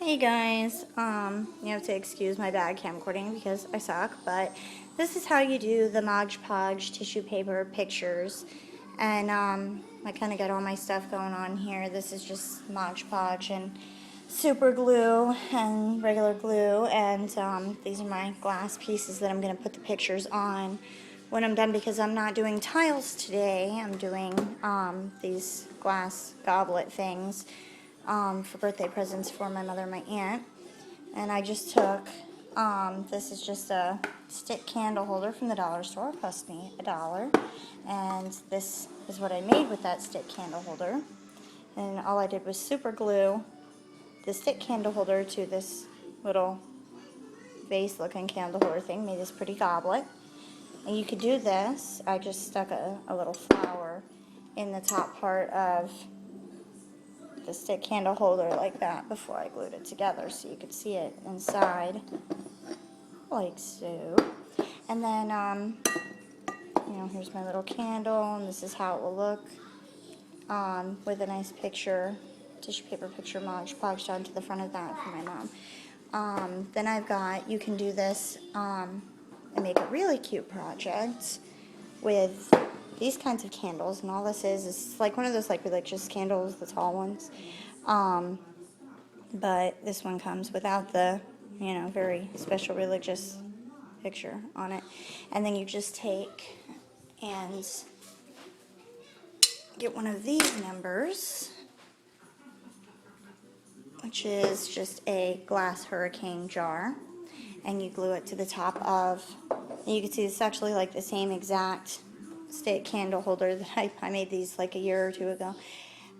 Hey guys, you have to excuse my bad camcording because I suck, but this is how you do the Mod Podge tissue paper pictures. And I kind of got all my stuff going on here. This is just Mod Podge and super glue and regular glue, and these are my glass pieces that I'm going to put the pictures on when I'm done, because I'm not doing tiles today. I'm doing these glass goblet things for birthday presents for my mother and my aunt. And I just took, this is just a stick candle holder from the dollar store. It cost me $1. And this is what I made with that stick candle holder. And all I did was super glue the stick candle holder to this little vase looking candle holder thing. Made this pretty goblet. And you could do this. I just stuck a little flower in the top part of the stick candle holder like that before I glued it together, so you could see it inside like so. And then here's my little candle, and this is how it will look with a nice picture, tissue paper picture Mod Podged onto the front of that for my mom. Then I've got, you can do this and make a really cute project with these kinds of candles, and all this is like one of those like religious candles, the tall ones, but this one comes without the very special religious picture on it. And then you just take and get one of these numbers, which is just a glass hurricane jar, and you glue it to the top of, and you can see it's actually like the same exact stick candle holder that I made these like a year or two ago.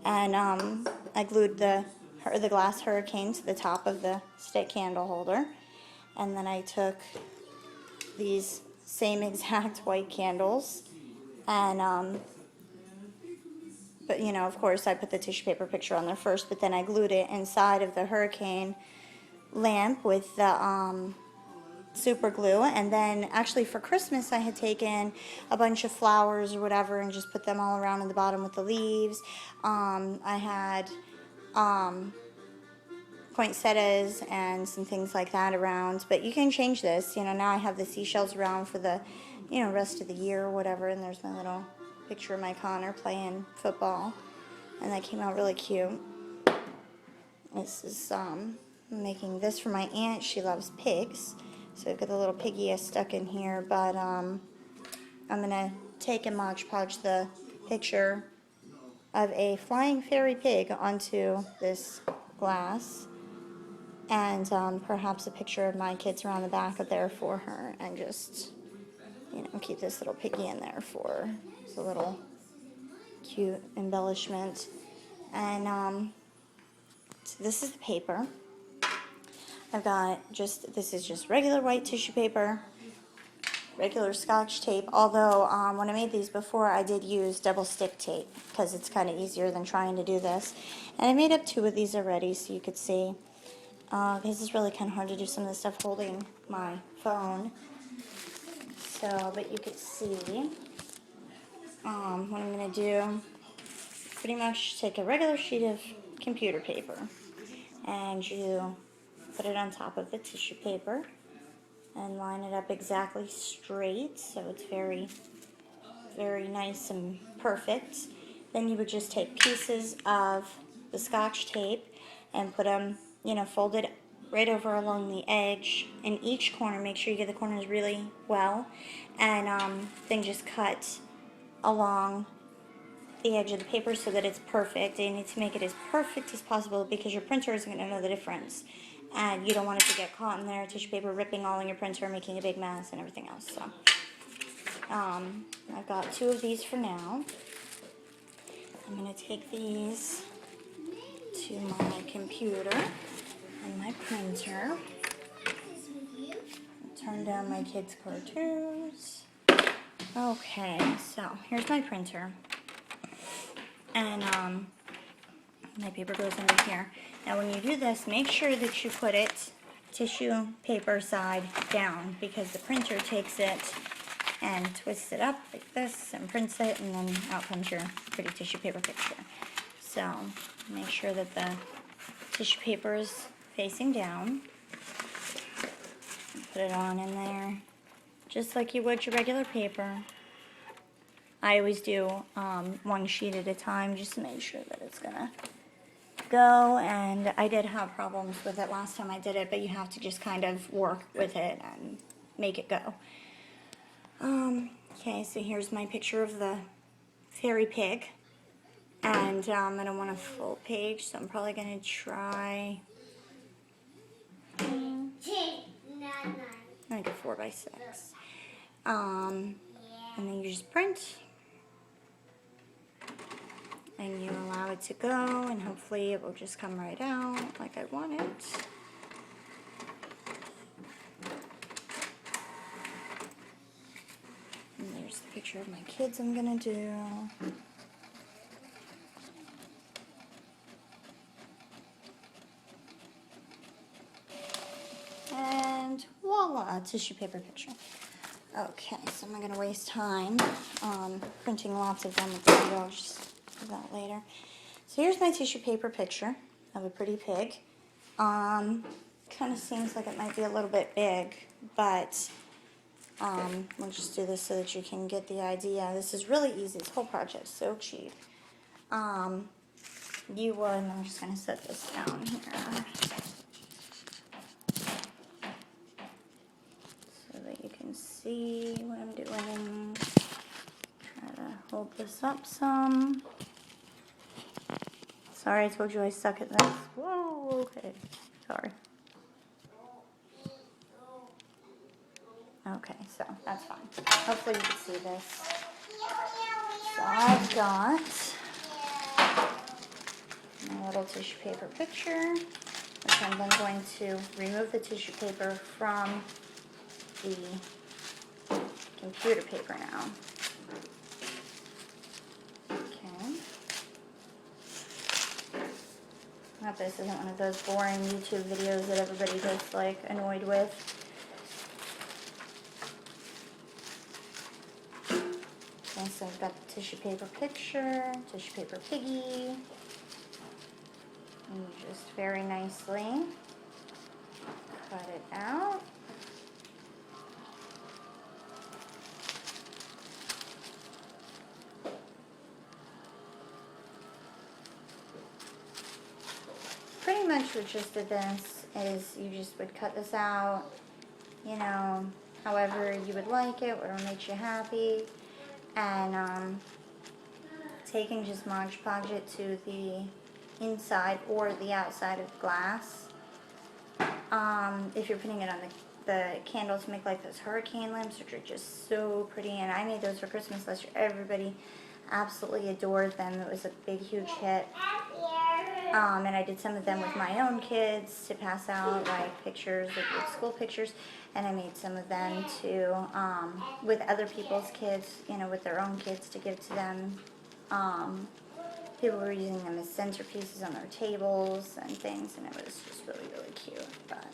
And I glued the glass hurricane to the top of the stick candle holder. And then I took these same exact white candles, and but of course I put the tissue paper picture on there first, but then I glued it inside of the hurricane lamp with the super glue. And then actually for Christmas I had taken a bunch of flowers or whatever and just put them all around in the bottom with the leaves. I had poinsettias and some things like that around, but you can change this. Now I have the seashells around for the rest of the year or whatever, and there's my little picture of my Connor playing football, and that came out really cute. This is making this for my aunt. She loves pigs, so I've got a little piggy stuck in here, but I'm going to take and Mod Podge the picture of a flying fairy pig onto this glass, and perhaps a picture of my kids around the back of there for her, and just, keep this little piggy in there for a little cute embellishment. And so this is the paper. I've got this is just regular white tissue paper, regular Scotch tape, although when I made these before I did use double stick tape because it's kind of easier than trying to do this. And I made up 2 of these already so you could see, because it's really kind of hard to do some of the stuff holding my phone. So, but you could see what I'm going to do. Pretty much take a regular sheet of computer paper and you put it on top of the tissue paper and line it up exactly straight so it's very, very nice and perfect. Then you would just take pieces of the Scotch tape and put them, folded right over along the edge in each corner. Make sure you get the corners really well, and then just cut along the edge of the paper so that it's perfect. You need to make it as perfect as possible because your printer isn't going to know the difference, and you don't want it to get caught in there, tissue paper ripping all in your printer, making a big mess and everything else. So I've got 2 of these for now. I'm going to take these to my computer and my printer. Turn down my kids' cartoons. Okay, so here's my printer. And my paper goes under here. Now when you do this, make sure that you put it tissue paper side down, because the printer takes it and twists it up like this and prints it, and then out comes your pretty tissue paper picture. So make sure that the tissue paper is facing down. Put it on in there, just like you would your regular paper. I always do one sheet at a time just to make sure that it's gonna go, and I did have problems with it last time I did it, but you have to just kind of work with it and make it go. Okay, so here's my picture of the fairy pig, and I don't want a full page, so I'm probably gonna try like a 4x6. And then you just print, and you allow it to go, and hopefully it will just come right out like I want it. And there's the picture of my kids I'm gonna do. And voila, tissue paper picture. Okay, so I'm not gonna waste time printing lots of them. I'll just do that later. So here's my tissue paper picture of a pretty pig. Kind of seems like it might be a little bit big, but we'll just do this so that you can get the idea. This is really easy. This whole project is so cheap. I'm just gonna set this down here, you can see what I'm doing. Try to hold this up some. Sorry, I told you I suck at this. Whoa, okay. Sorry. Okay, so that's fine. Hopefully you can see this. So I've got my little tissue paper picture, which I'm then going to remove the tissue paper from the computer paper now. Okay. I hope this isn't one of those boring YouTube videos that everybody gets like annoyed with. Okay, so I've got the tissue paper picture, tissue paper piggy. And you just very nicely cut it out. Pretty much the gist of this is you just would cut this out, you know, however you would like it, whatever makes you happy, and taking just Mod Podge it to the inside or the outside of the glass. If you're putting it on the candles, make like those hurricane lamps, which are just so pretty, and I made those for Christmas last year. Everybody absolutely adored them. It was a big, huge hit. And I did some of them with my own kids to pass out, like pictures, like school pictures, and I made some of them too with other people's kids, you know, with their own kids to give to them. People were using them as centerpieces on their tables and things, and it was just really, really cute. But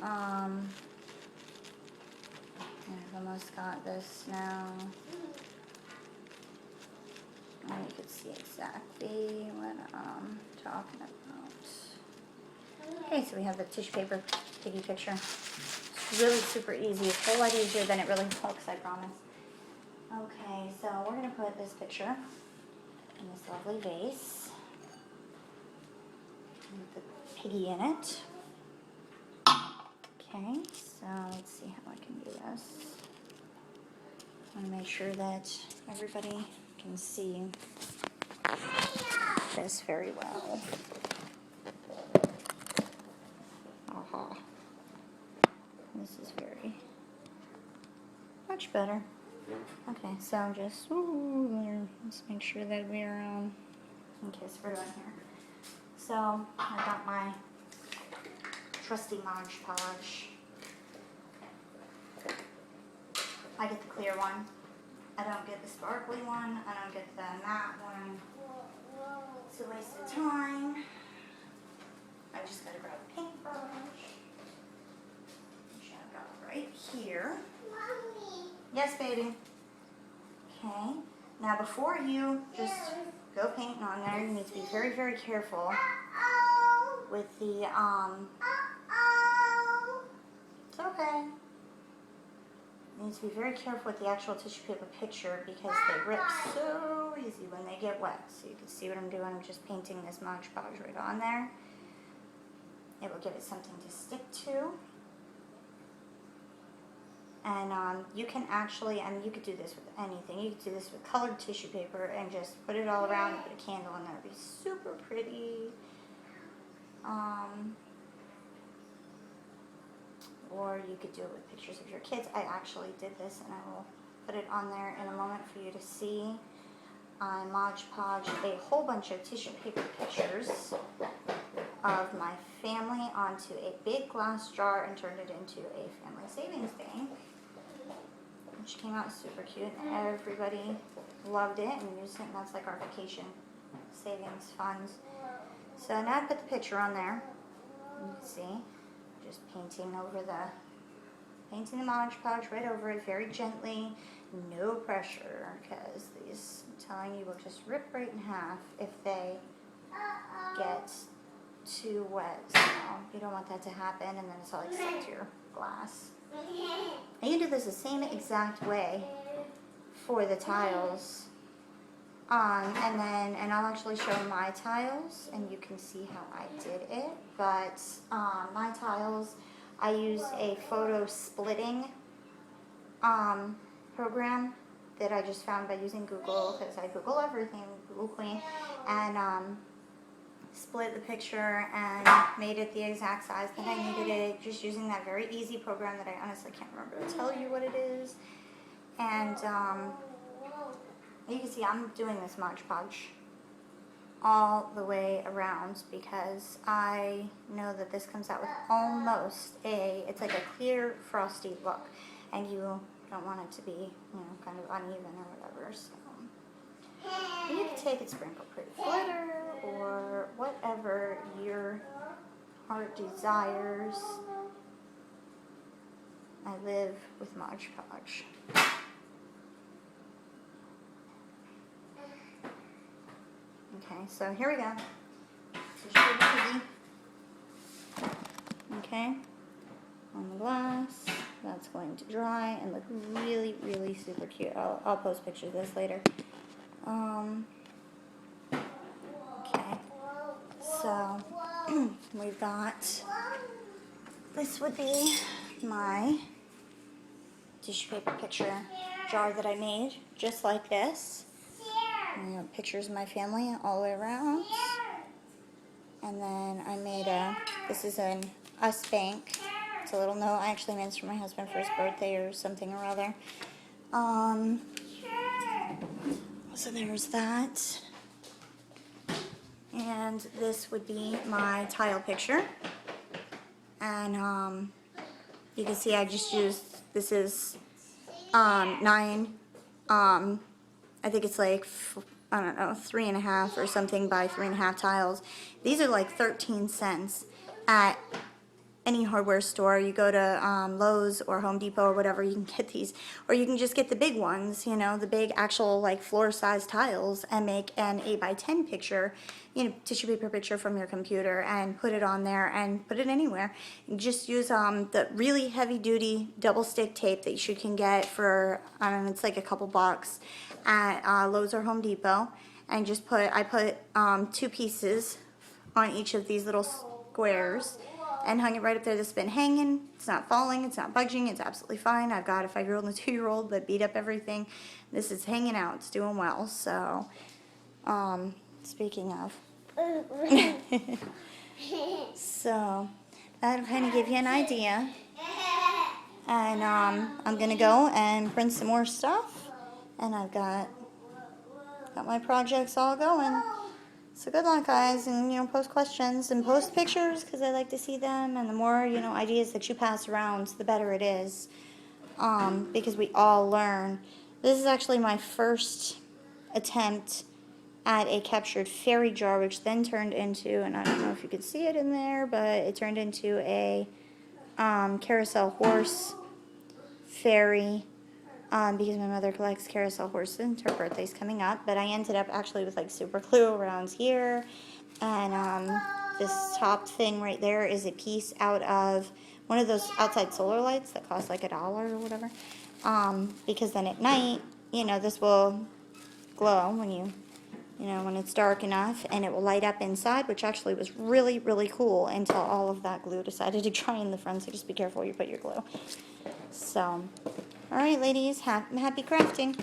I've almost got this now. And you can see exactly what I'm talking about. Okay, so we have the tissue paper piggy picture. It's really super easy. It's a whole lot easier than it really looks, I promise. Okay, so we're going to put this picture in this lovely vase with the piggy in it. Okay, so let's see how I can do this. I want to make sure that everybody can see this very well. Aha. This is very much better. Okay, so just let's make sure that we're okay, so we're done here. So I got my trusty Mod Podge. I get the clear one. I don't get the sparkly one. I don't get the matte one. It's a waste of time. I just gotta grab a paintbrush. Which I've got right here. Mommy. Yes, baby. Okay. Now before you just go painting on there, you need to be very, very careful with the, it's okay. You need to be very careful with the actual tissue paper picture because they rip so easy when they get wet. So you can see what I'm doing. I'm just painting this Mod Podge right on there. It will give it something to stick to. And you can actually, I mean, you could do this with anything. You could do this with colored tissue paper and just put it all around and put a candle in there. It'd be super pretty. Or you could do it with pictures of your kids. I actually did this, and I will put it on there in a moment for you to see. I Mod Podged a whole bunch of tissue paper pictures of my family onto a big glass jar and turned it into a family savings bank, which came out super cute. Everybody loved it and used it, and that's like our vacation savings funds. So now I put the picture on there. You can see, just painting the Mod Podge right over it very gently, no pressure, because these, I'm telling you, will just rip right in half if they get too wet. So you don't want that to happen, and then it's all like stuck to your glass. And you can do this the same exact way for the tiles. And I'll actually show my tiles, and you can see how I did it. But my tiles, I use a photo splitting program that I just found by using Google, because I Google everything, Google Queen, and split the picture and made it the exact size that I needed it, just using that very easy program that I honestly can't remember to tell you what it is. And you can see I'm doing this Mod Podge all the way around because I know that this comes out with almost it's like a clear frosty look, and you don't want it to be, you know, kind of uneven or whatever. So you can take and sprinkle pretty glitter or whatever your heart desires. I live with Mod Podge. Okay, so here we go. Okay, on the glass. That's going to dry and look really, really super cute. I'll post pictures of this later. Okay, so we've got, this would be my tissue paper picture jar that I made, just like this. And I have pictures of my family all the way around. And then I made this is an us bank. It's a little note I actually made this for my husband for his birthday or something or other. So there's that. And this would be my tile picture. And you can see I just used, this is 9, I think it's like, I don't know, 3.5 or something by 3.5 tiles. These are like 13 cents at any hardware store. You go to Lowe's or Home Depot or whatever, you can get these. Or you can just get the big ones, you know, the big actual like floor size tiles, and make an 8x10 picture, you know, tissue paper picture from your computer, and put it on there and put it anywhere. You just use the really heavy duty double stick tape that you can get for, I don't know, it's like a couple bucks at Lowe's or Home Depot. And just I put 2 pieces on each of these little squares and hung it right up there. This has been hanging. It's not falling. It's not budging. It's absolutely fine. I've got a 5-year-old and a 2-year-old that beat up everything. This is hanging out. It's doing well. So, speaking of. So, that'll kind of give you an idea. And I'm going to go and print some more stuff. And I've got my projects all going. So good luck, guys, and, you know, post questions and post pictures, because I like to see them, and the more, you know, ideas that you pass around, the better it is, because we all learn. This is actually my first attempt at a captured fairy jar, which then turned into, and I don't know if you can see it in there, but it turned into a carousel horse fairy. Because my mother collects carousel horses, and her birthday's coming up. But I ended up actually with like super glue around here, and this top thing right there is a piece out of one of those outside solar lights that cost like $1 or whatever. Because then at night, you know, this will glow when when it's dark enough, and it will light up inside, which actually was really, really cool until all of that glue decided to dry in the front, so just be careful where you put your glue. So, alright ladies, happy crafting.